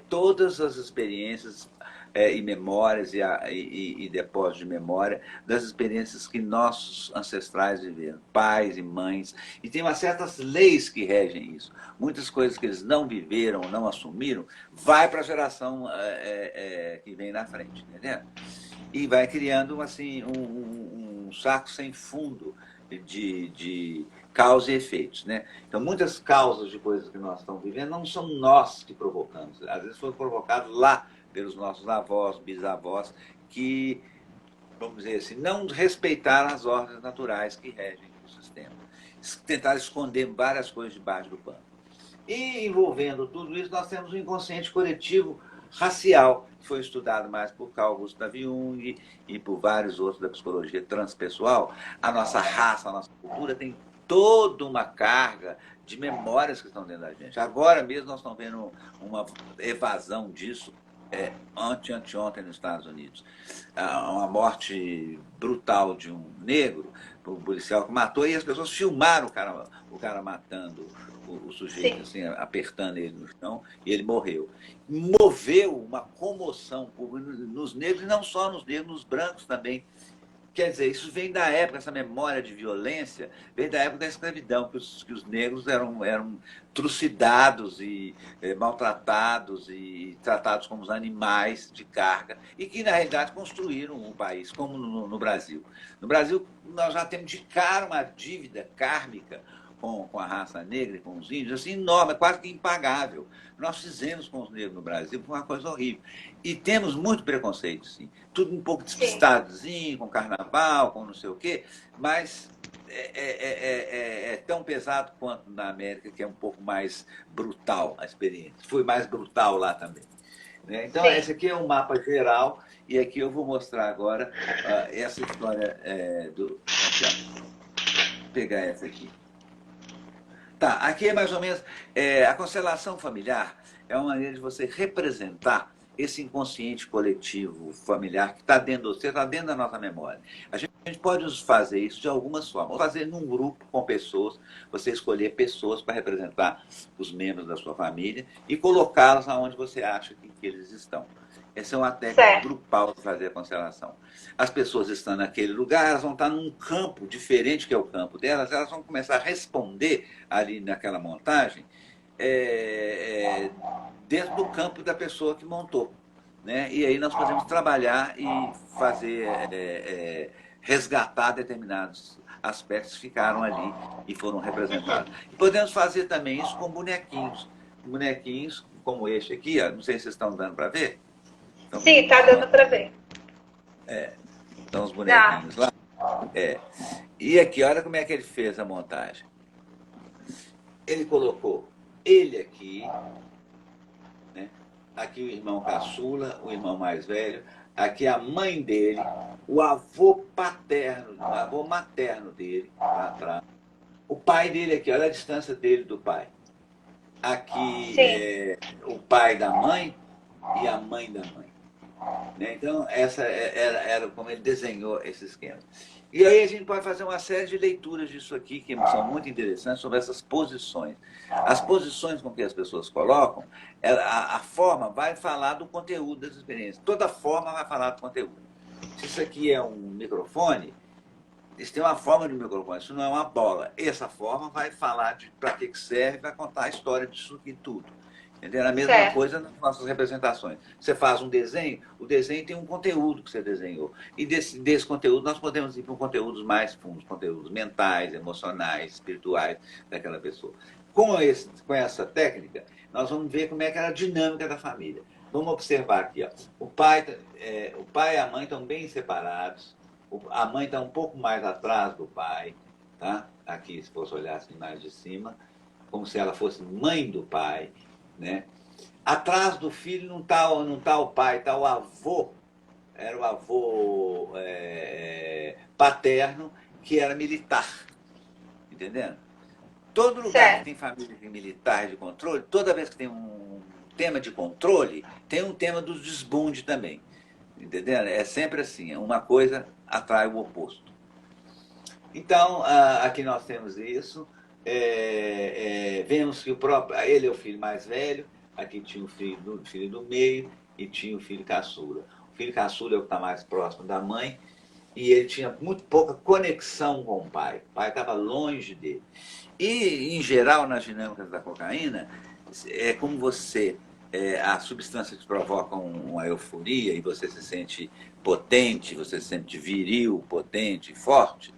Todas as experiências e memórias e depósitos de memória das experiências que nossos ancestrais viveram, pais e mães. E tem umas certas leis que regem isso. Muitas coisas que eles não viveram, não assumiram, vai para a geração que vem na frente, entendeu? E vai criando assim, um saco sem fundo de causa e efeitos, né? Então, muitas causas de coisas que nós estamos vivendo não são nós que provocamos. Às vezes foi provocado lá pelos nossos avós, bisavós, que, vamos dizer assim, não respeitaram as ordens naturais que regem o sistema. Tentaram esconder várias coisas debaixo do pano. E envolvendo tudo isso, nós temos um inconsciente coletivo racial, que foi estudado mais por Carl Gustav Jung e por vários outros da psicologia transpessoal. A nossa raça, a nossa cultura tem toda uma carga de memórias que estão dentro da gente. Agora mesmo nós estamos vendo uma evasão disso, anteontem nos Estados Unidos. Uma morte brutal de um negro, um policial que matou, e as pessoas filmaram o cara matando o sujeito, assim, apertando ele no chão, e ele morreu. Moveu uma comoção nos negros, e não só nos negros, nos brancos também. Quer dizer, isso vem da época, essa memória de violência, vem da época da escravidão, que os negros eram trucidados e maltratados e tratados como os animais de carga, e que, na realidade, construíram um país, como no Brasil. No Brasil, nós já temos de cara uma dívida kármica com a raça negra e com os índios, assim, enorme, quase que impagável. Nós fizemos com os negros no Brasil, foi uma coisa horrível. E temos muito preconceito, sim. Tudo um pouco despistadozinho, com carnaval, com não sei o quê, mas é tão pesado quanto na América, que é um pouco mais brutal a experiência. Foi mais brutal lá também. Né? Então, esse aqui é um mapa geral, e aqui eu vou mostrar agora essa história do... Vou pegar essa aqui. Tá, aqui é mais ou menos a constelação familiar é uma maneira de você representar esse inconsciente coletivo familiar que está dentro de você, está dentro da nossa memória. A gente pode fazer isso de algumas formas. Fazer num grupo com pessoas, você escolher pessoas para representar os membros da sua família e colocá-los aonde você acha que eles estão. Essa é uma técnica grupal de fazer a constelação. As pessoas estão naquele lugar, elas vão estar num campo diferente que é o campo delas, elas vão começar a responder ali naquela montagem dentro do campo da pessoa que montou. Né? E aí nós podemos trabalhar e fazer, resgatar determinados aspectos que ficaram ali e foram representados. E podemos fazer também isso com bonequinhos. Bonequinhos como este aqui, ó, não sei se vocês estão dando para ver. Sim, está dando para ver. Estão os bonequinhos lá. E aqui, olha como é que ele fez a montagem. Ele colocou ele aqui, né? Aqui o irmão caçula, o irmão mais velho, aqui a mãe dele, o avô paterno, o avô materno dele, lá atrás. O pai dele aqui, olha a distância dele do pai. Aqui o pai da mãe e a mãe da mãe. Né? Então, essa era como ele desenhou esse esquema. E aí a gente pode fazer uma série de leituras disso aqui, que são muito interessantes, sobre essas posições. As posições com que as pessoas colocam, a forma vai falar do conteúdo das experiências. Toda forma vai falar do conteúdo. Se isso aqui é um microfone, isso tem uma forma de microfone, isso não é uma bola. Essa forma vai falar de para que serve, vai contar a história disso aqui tudo. Entendeu? A mesma coisa nas nossas representações. Você faz um desenho, o desenho tem um conteúdo que você desenhou. E desse conteúdo nós podemos ir para conteúdos mais fundos, conteúdos mentais, emocionais, espirituais daquela pessoa. Com essa técnica, nós vamos ver como é que era a dinâmica da família. Vamos observar aqui. Ó. O pai e a mãe estão bem separados. A mãe está um pouco mais atrás do pai. Tá? Aqui, se fosse olhar assim mais de cima, como se ela fosse mãe do pai. Né? Atrás do filho não tá o pai, está o avô, era o avô paterno, que era militar. Entendendo? Todo lugar que tem família de militar de controle, toda vez que tem um tema de controle, tem um tema do desbunde também. Entendendo? É sempre assim, uma coisa atrai o oposto. Então, aqui nós temos isso. Vemos que ele é o filho mais velho, aqui tinha o filho do meio, e tinha o filho caçula. O filho caçula é o que está mais próximo da mãe, e ele tinha muito pouca conexão com o pai. O pai estava longe dele. E, em geral, nas dinâmicas da cocaína, é como você... a substância que provoca uma euforia e você se sente potente, você se sente viril, potente, forte,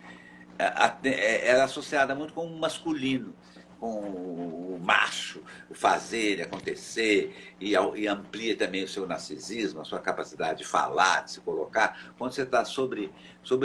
ela é associada muito com o masculino, com o macho, o fazer, acontecer, e amplia também o seu narcisismo, a sua capacidade de falar, de se colocar. Quando você está sob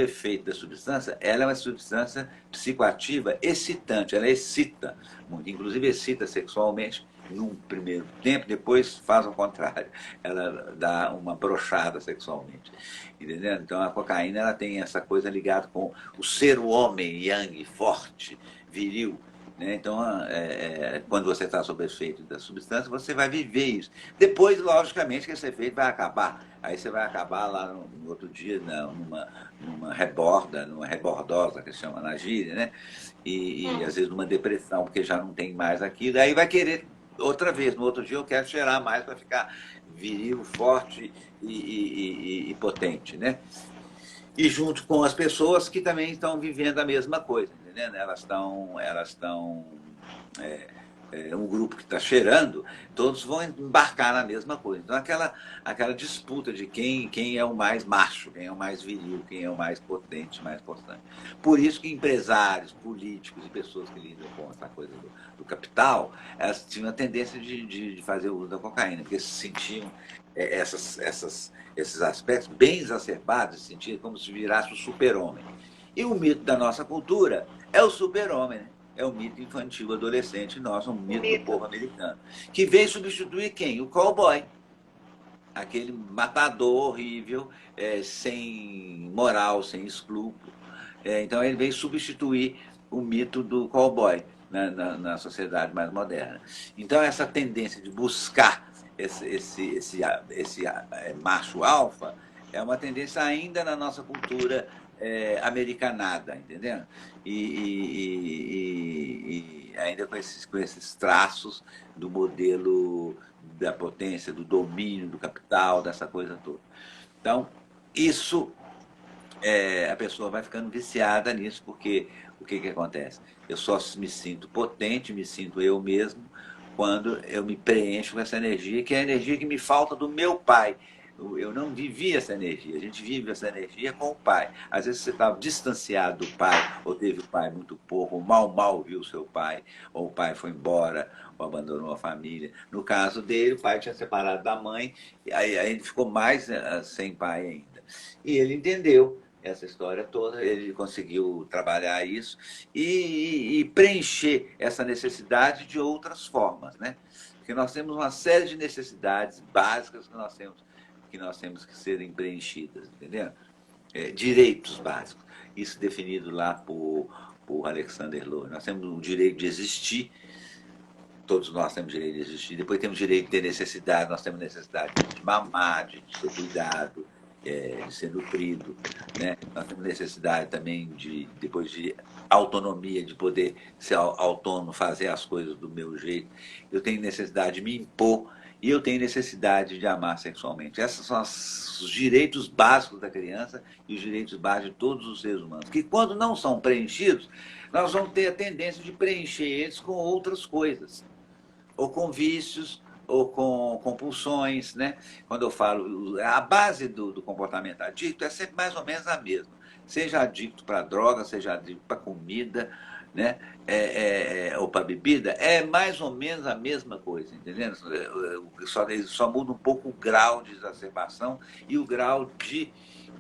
efeito da substância, ela é uma substância psicoativa excitante, ela excita muito, inclusive excita sexualmente num primeiro tempo, depois faz o contrário, ela dá uma brochada sexualmente, entendeu? Então a cocaína ela tem essa coisa ligada com o ser o homem, yang, forte, viril, né? Então, quando você está sob efeito da substância, você vai viver isso. Depois, logicamente, que esse efeito vai acabar. Aí você vai acabar lá no outro dia, numa reborda, numa rebordosa, que se chama na gíria, né? E às vezes numa depressão, porque já não tem mais aquilo. Aí vai querer outra vez. No outro dia eu quero cheirar mais para ficar viril, forte e potente, né? E junto com as pessoas que também estão vivendo a mesma coisa, entendendo? Elas estão um grupo que está cheirando, todos vão embarcar na mesma coisa. Então aquela disputa de quem é o mais macho, quem é o mais viril, quem é o mais potente, mais constante. Por isso que empresários, políticos e pessoas que lidam com essa coisa do capital, elas tinham a tendência de fazer o uso da cocaína, porque se sentiam esses aspectos bem exacerbados, se sentiam como se virasse o super-homem. E o mito da nossa cultura é o super-homem, né? É o mito infantil adolescente nosso, um mito do povo americano, que veio substituir quem? O cowboy. Aquele matador horrível, sem moral, sem escrúpulo. Então ele veio substituir o mito do cowboy na sociedade mais moderna. Então essa tendência de buscar esse macho alfa é uma tendência ainda na nossa cultura americanada, entendendo? E ainda com esses traços do modelo da potência, do domínio, do capital, dessa coisa toda. Então, isso, a pessoa vai ficando viciada nisso, porque o que acontece? Eu só me sinto potente, me sinto eu mesmo, quando eu me preencho com essa energia, que é a energia que me falta do meu pai. Eu não vivi essa energia, a gente vive essa energia com o pai. Às vezes você está distanciado do pai, ou teve o pai muito pouco, ou mal viu o seu pai, ou o pai foi embora, ou abandonou a família. No caso dele, o pai tinha separado da mãe, e aí ele ficou mais sem pai ainda. E ele entendeu essa história toda, ele conseguiu trabalhar isso e preencher essa necessidade de outras formas, né? Porque nós temos uma série de necessidades básicas que nós temos que serem preenchidas, entendeu? Direitos básicos, isso definido lá por Alexander Lowen. Nós temos o direito de existir, todos nós temos direito de existir, depois temos direito de ter necessidade, nós temos necessidade de mamar, de ser cuidado, de ser nutrido, né? Nós temos necessidade também depois de autonomia, de poder ser autônomo, fazer as coisas do meu jeito. Eu tenho necessidade de me impor e eu tenho necessidade de amar sexualmente. Esses são os direitos básicos da criança e os direitos básicos de todos os seres humanos, que quando não são preenchidos, nós vamos ter a tendência de preencher eles com outras coisas, ou com vícios, ou com compulsões, né? Quando eu falo, a base do comportamento adicto é sempre mais ou menos a mesma. Seja adicto para droga, seja adicto para comida, né? Ou para bebida, é mais ou menos a mesma coisa, entendeu? Só muda um pouco o grau de exacerbação e o grau de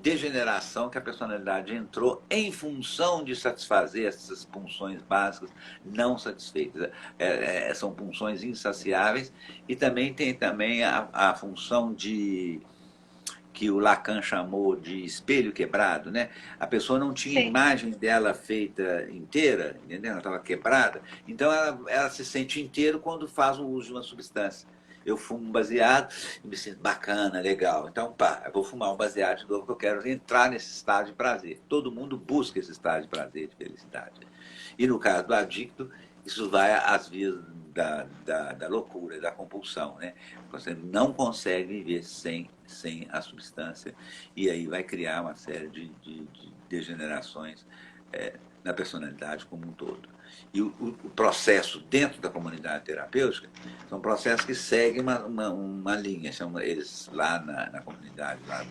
degeneração que a personalidade entrou em função de satisfazer essas pulsões básicas não satisfeitas. São pulsões insaciáveis e também tem a função que o Lacan chamou de espelho quebrado, né? A pessoa não tinha imagem dela feita inteira, entendeu? Ela estava quebrada, então ela se sente inteiro quando faz o uso de uma substância. Eu fumo um baseado e me sinto bacana, legal. Então, eu vou fumar um baseado de novo, porque eu quero entrar nesse estado de prazer. Todo mundo busca esse estado de prazer, de felicidade. E no caso do adicto, isso vai às vias da loucura, da compulsão, né? Você não consegue viver sem a substância e aí vai criar uma série de degenerações na personalidade como um todo. E o processo dentro da comunidade terapêutica são processos que seguem uma linha, chamam eles lá na comunidade lá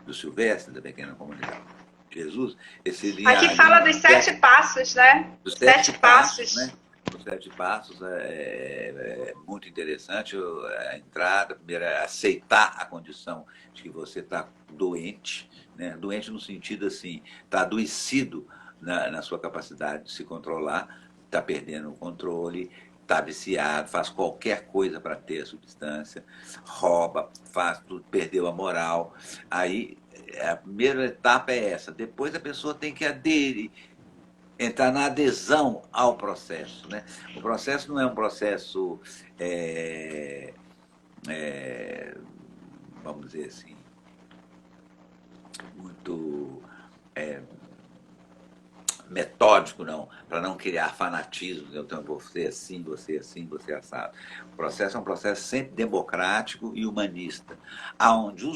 do Silvestre, da pequena comunidade de Jesus, esse Aqui linha, fala dos 7 passos, né? dos 7 7 passos, passos. né? Os 7 passos é muito interessante. A entrada, primeiro, é aceitar a condição de que você está doente, né? Doente no sentido assim, está adoecido na sua capacidade de se controlar, está perdendo o controle, está viciado, faz qualquer coisa para ter a substância, rouba, faz tudo, perdeu a moral. Aí a primeira etapa é essa. Depois a pessoa tem que aderir, entrar na adesão ao processo. Né? O processo não é um processo, vamos dizer assim, muito metódico, não, para não criar fanatismo. Então, você assim, você assim, você assado. O processo é um processo sempre democrático e humanista, onde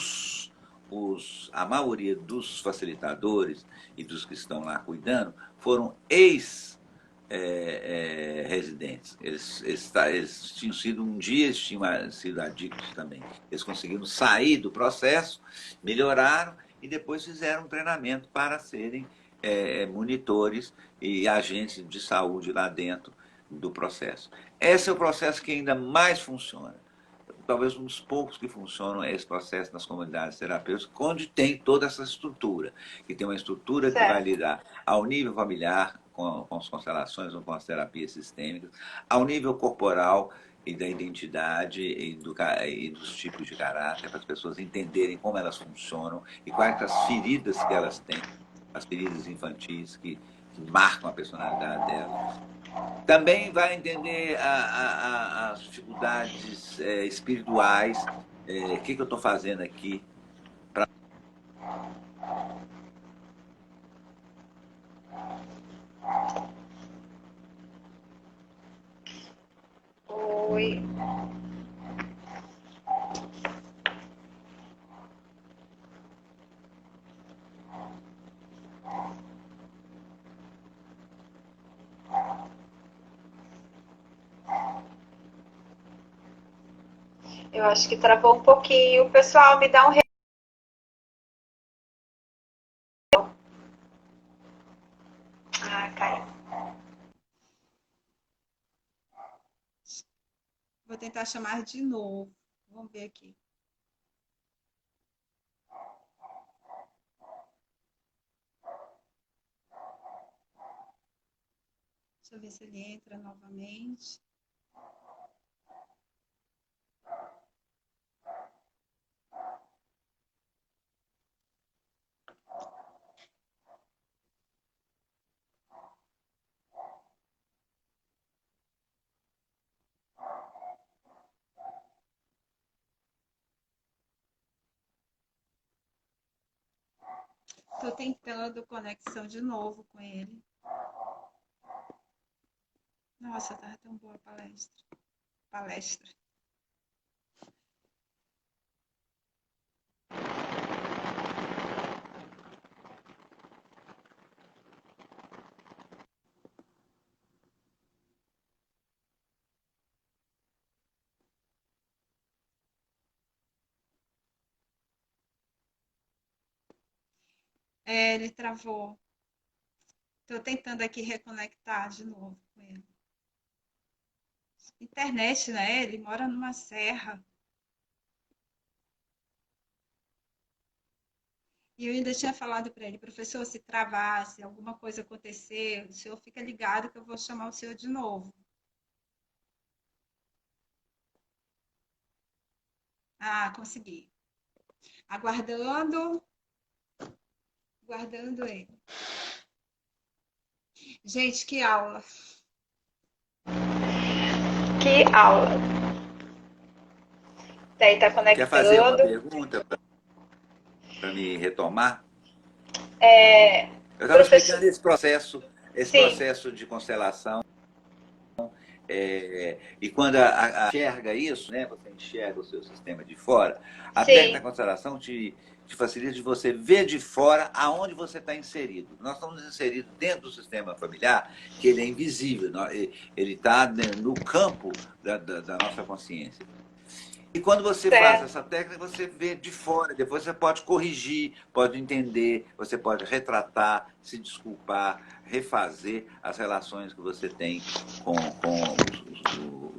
a maioria dos facilitadores e dos que estão lá cuidando foram ex-residentes. Eles tinham sido, um dia eles tinham sido adictos também. Eles conseguiram sair do processo, melhoraram e depois fizeram um treinamento para serem monitores e agentes de saúde lá dentro do processo. Esse é o processo que ainda mais funciona. Talvez um dos poucos que funcionam é esse processo nas comunidades terapêuticas, onde tem toda essa estrutura, que tem uma estrutura que vai Certo. lidar ao nível familiar, com as constelações ou com as terapias sistêmicas, ao nível corporal e da identidade e dos tipos de caráter, para as pessoas entenderem como elas funcionam e quais as feridas que elas têm, as feridas infantis que marcam a personalidade delas. Também vai entender as dificuldades espirituais, o que eu estou fazendo aqui. Oi. Eu acho que travou um pouquinho. Pessoal, me dá um. Ah, caiu. Vou tentar chamar de novo. Vamos ver aqui. Deixa eu ver se ele entra novamente. Estou tentando conexão de novo com ele. Nossa, tá tão boa a palestra. Ele travou. Estou tentando aqui reconectar de novo com ele. Internet, né? Ele mora numa serra. E eu ainda tinha falado para ele, professor, se travar, se alguma coisa acontecer, o senhor fica ligado que eu vou chamar o senhor de novo. Ah, consegui. Aguardando ele. Gente, que aula. Que aula. Daí tá Quer fazer uma conectando. pergunta para me retomar? Eu estava Professor, explicando esse sim. processo de constelação. E quando enxerga isso, né, você enxerga o seu sistema de fora, a técnica Sim, da constelação te facilita de você ver de fora aonde você está inserido. Nós estamos inseridos dentro do sistema familiar, que ele é invisível, ele está no campo da nossa consciência. E quando você faz certo. essa técnica, você vê de fora, depois você pode corrigir, pode entender, você pode retratar, se desculpar, refazer as relações que você tem com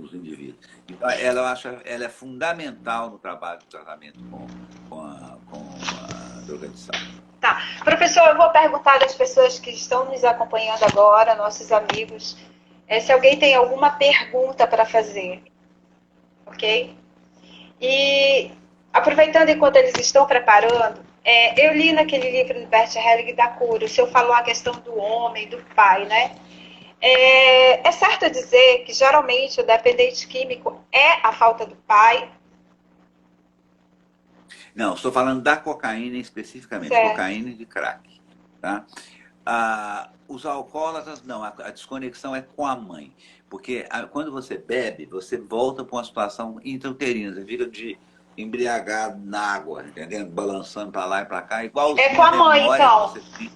os indivíduos. Então, eu acho, ela é fundamental no trabalho do tratamento com a drogadição. Tá. Professor, eu vou perguntar das pessoas que estão nos acompanhando agora, nossos amigos, se alguém tem alguma pergunta para fazer, ok? E aproveitando enquanto eles estão preparando, eu li naquele livro do Bert Helling da cura, o senhor falou a questão do homem, do pai, né? É certo dizer que geralmente o dependente químico é a falta do pai? Não, estou falando da cocaína especificamente, Certo. cocaína e de crack. Tá? Os alcoólatras, não, a desconexão é com a mãe. Porque quando você bebe, você volta para uma situação intrauterina, você fica de embriagado na água, entendendo? Balançando para lá e para cá, É com igualzinho a a mãe, memória que então. você tem.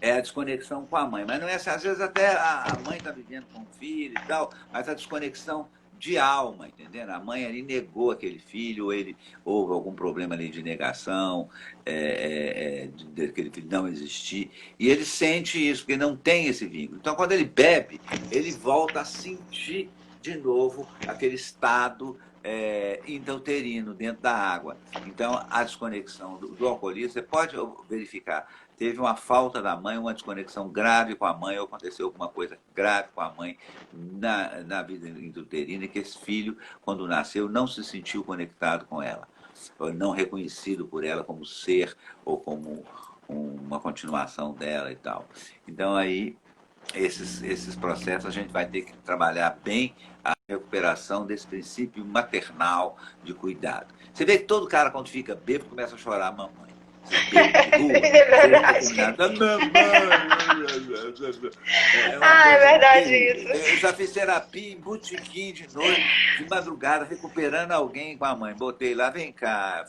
É a desconexão com a mãe. Mas não é assim, às vezes até a mãe está vivendo com o filho e tal, mas a desconexão de alma, entendendo? A mãe ali negou aquele filho, ou ele houve algum problema ali de negação, aquele filho não existir. E ele sente isso, porque não tem esse vínculo. Então, quando ele bebe, ele volta a sentir de novo aquele estado intrauterino dentro da água. Então, a desconexão do alcoolismo, você pode verificar, teve uma falta da mãe, uma desconexão grave com a mãe, ou aconteceu alguma coisa grave com a mãe na vida intrauterina, e que esse filho, quando nasceu, não se sentiu conectado com ela, ou não reconhecido por ela como ser, ou como uma continuação dela e tal. Então, aí, esses processos a gente vai ter que trabalhar bem a recuperação desse princípio maternal de cuidado. Você vê que todo cara, quando fica bêbado, começa a chorar a mamãe. Esses bêbados de rua, É você verdade. determinado, a mamãe. É uma Ah, é coisa verdade terrível. Eu isso. já fiz terapia em botequim de noite, de madrugada, recuperando alguém com a mãe. Botei lá, vem cá,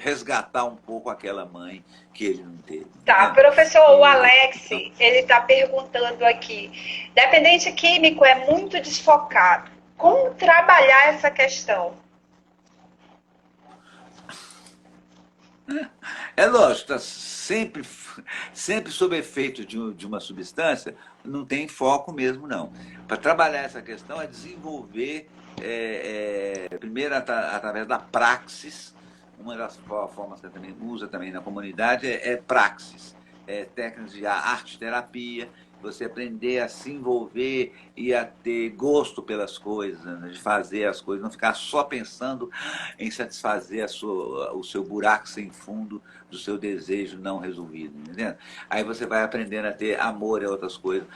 resgatar um pouco aquela mãe que ele não teve, Tá, entendeu? professor, o Alex, Então, ele está perguntando aqui. Dependente químico é muito desfocado. Como trabalhar essa questão? é lógico, está sempre sob efeito de uma substância, não tem foco mesmo, não. Para trabalhar essa questão é desenvolver, primeiro através da praxis, uma das formas que eu também usa também na comunidade é praxis, técnicas de arte-terapia, você aprender a se envolver e a ter gosto pelas coisas, né, de fazer as coisas, não ficar só pensando em satisfazer o seu buraco sem fundo do seu desejo não resolvido, entendeu? Aí você vai aprendendo a ter amor a outras coisas.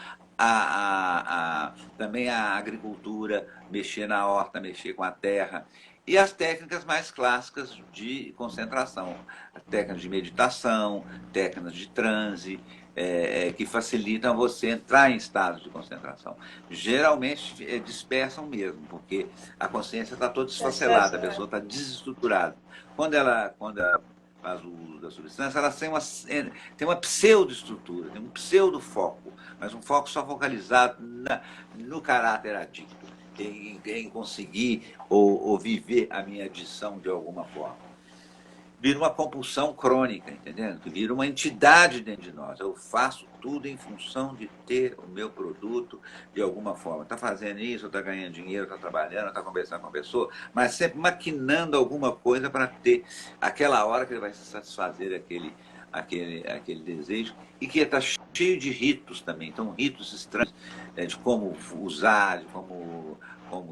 Também a agricultura, mexer na horta, mexer com a terra. E as técnicas mais clássicas de concentração, técnicas de meditação, técnicas de transe, que facilitam você entrar em estados de concentração. Geralmente dispersam mesmo, porque a consciência está toda desfacelada, a pessoa está desestruturada. Quando ela faz o uso da substância, ela tem uma pseudoestrutura, tem um pseudo-foco, mas um foco só focalizado no caráter adicto, em conseguir ou viver a minha adição de alguma forma. Vira uma compulsão crônica, entendendo? Que vira uma entidade dentro de nós. Eu faço tudo em função de ter o meu produto de alguma forma. Está fazendo isso, está ganhando dinheiro, está trabalhando, está conversando com a pessoa, mas sempre maquinando alguma coisa para ter aquela hora que ele vai se satisfazer aquele desejo, e que está cheio de ritos também. Então, ritos estranhos, de como usar, de como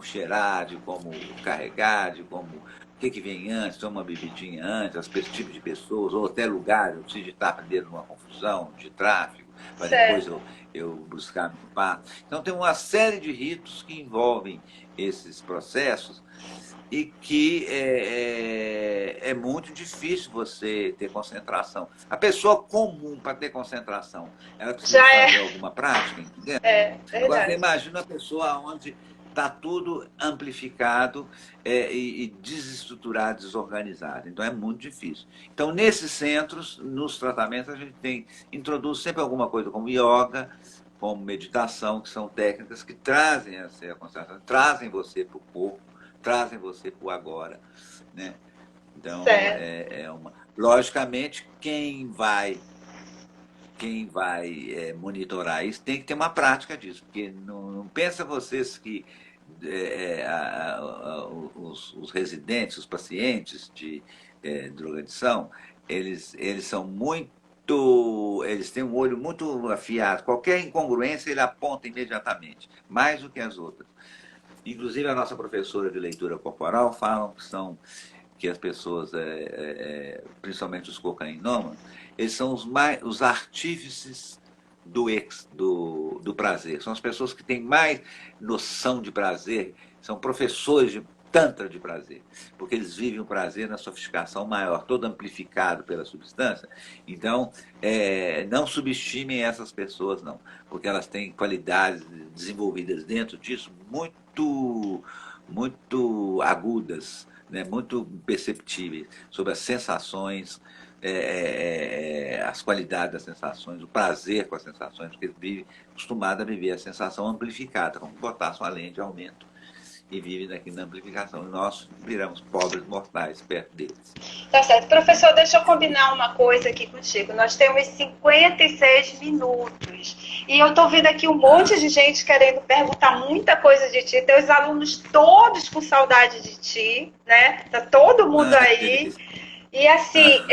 cheirar, de como carregar, de como o que vem antes, toma uma bebidinha antes, esse tipo de pessoas, ou até lugares, eu preciso de estar primeiro numa confusão, de tráfego, para depois Certo. eu buscar meu par. Então tem uma série de ritos que envolvem esses processos, e que é muito difícil você ter concentração. A pessoa comum, para ter concentração, ela precisa Já fazer é, alguma prática, entendeu? é Agora, você verdade. imagina a pessoa onde está tudo amplificado e desestruturado, desorganizado. Então, é muito difícil. Então, nesses centros, nos tratamentos, a gente introduz sempre alguma coisa como yoga, como meditação, que são técnicas que trazem essa concentração, trazem você para o corpo, trazem você para o agora, né? Então, Certo. logicamente, monitorar isso tem que ter uma prática disso, porque não pensa vocês que os residentes, os pacientes de drogadição, eles são eles têm um olho muito afiado. Qualquer incongruência ele aponta imediatamente, mais do que as outras. Inclusive a nossa professora de leitura corporal falam que as pessoas, principalmente os cocainômanos, eles são os artífices do prazer. São as pessoas que têm mais noção de prazer, são professores de tantra de prazer, porque eles vivem o prazer na sofisticação maior, todo amplificado pela substância. Então, não subestimem essas pessoas, não, porque elas têm qualidades desenvolvidas dentro disso muito agudas, né, muito perceptíveis sobre as sensações, as qualidades das sensações, o prazer com as sensações, porque eles vivem acostumados a viver a sensação amplificada, como botar sua lente de aumento e vivem aqui na amplificação. Nós viramos pobres mortais perto deles. Tá certo. Professor, deixa eu combinar uma coisa aqui contigo. Nós temos 56 minutos. E eu tô vendo aqui um monte de gente querendo perguntar muita coisa de ti. Teus alunos todos com saudade de ti, né? Tá todo mundo aí. E assim,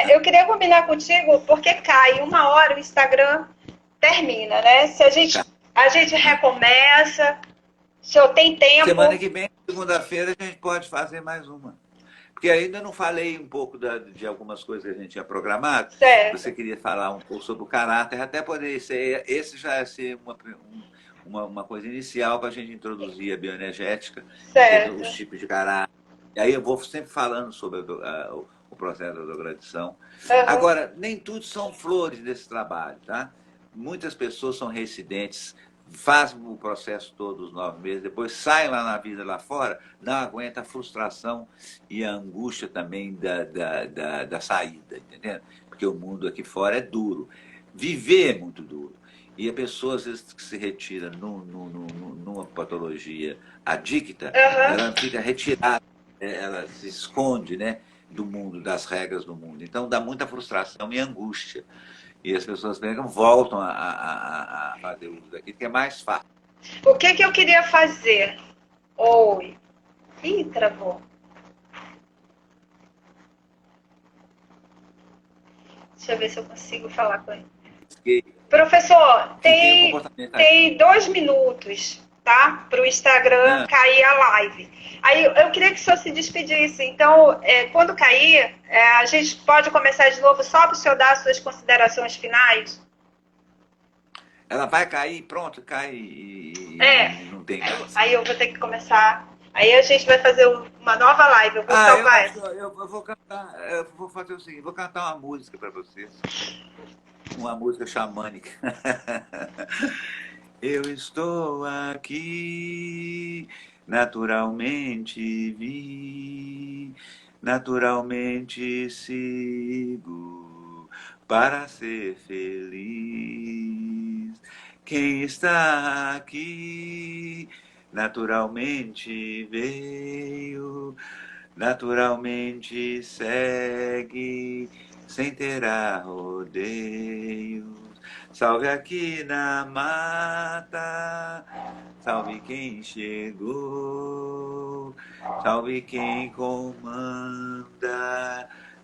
eu queria combinar contigo, porque cai 1 hora o Instagram termina, né? Se a gente recomeça, se eu tenho tempo. Semana que vem, segunda-feira, a gente pode fazer mais uma. Porque ainda não falei um pouco de algumas coisas que a gente tinha programado. Certo. Você queria falar um pouco sobre o caráter, até poderia ser, esse já ia ser uma coisa inicial para a gente introduzir a bioenergética, os tipos de caráter. E aí eu vou sempre falando sobre o processo da drogadição. Agora, nem tudo são flores desse trabalho, tá? Muitas pessoas são reincidentes, fazem o processo todo os 9 meses, depois saem lá na vida lá fora, não aguenta a frustração e a angústia também da saída, entendeu? Porque o mundo aqui fora é duro. Viver é muito duro. E a pessoa, às vezes, que se retira numa patologia adicta, ela fica retirada, ela se esconde, né, do mundo, das regras do mundo. Então dá muita frustração e angústia. E as pessoas voltam a fazer uso daquilo, que é mais fácil. O que eu queria fazer? Oi. Ih, travou. Deixa eu ver se eu consigo falar com ele. Professor, tem 2 minutos, tá? Para o Instagram cair a live. Aí eu queria que o senhor se despedisse. Então, quando cair, a gente pode começar de novo só para o senhor dar as suas considerações finais? Ela vai cair, pronto, cai e não tem mais. Aí eu vou ter que começar. Aí a gente vai fazer uma nova live. Eu vou salvar essa. Eu vou cantar, eu vou fazer o seguinte, vou cantar uma música para vocês. Uma música xamânica. Eu estou aqui, naturalmente vi, naturalmente sigo para ser feliz. Quem está aqui, naturalmente veio, naturalmente segue, sem ter arrodeios. Salve aqui na mata, salve quem chegou, salve quem comanda,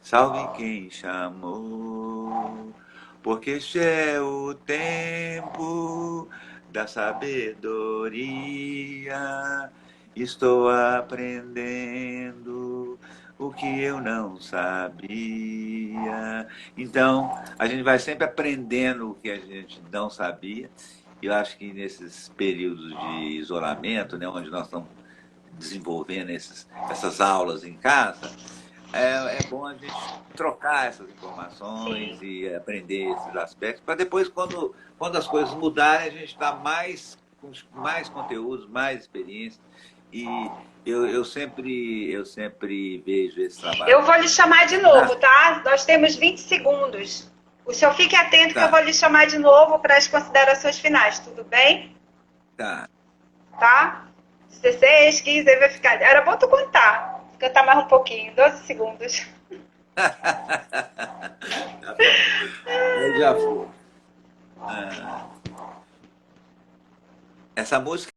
salve quem chamou, porque este é o tempo da sabedoria. Estou aprendendo o que eu não sabia. Então, a gente vai sempre aprendendo o que a gente não sabia. E eu acho que nesses períodos de isolamento, né, onde nós estamos desenvolvendo essas aulas em casa, é bom a gente trocar essas informações Sim. e aprender esses aspectos, para depois, quando as coisas mudarem, a gente está com mais conteúdos, mais experiência. E eu sempre vejo esse trabalho Eu vou lhe chamar de na. novo, tá? Nós temos 20 segundos. O senhor fique atento que eu vou Tá, lhe chamar de novo para as considerações finais, tudo bem? tá. Tá? 16, 15, aí vai ficar. Era bom tu contar. Cantar mais um pouquinho, 12 segundos. Tá bom. Eu já vou. Ah, essa música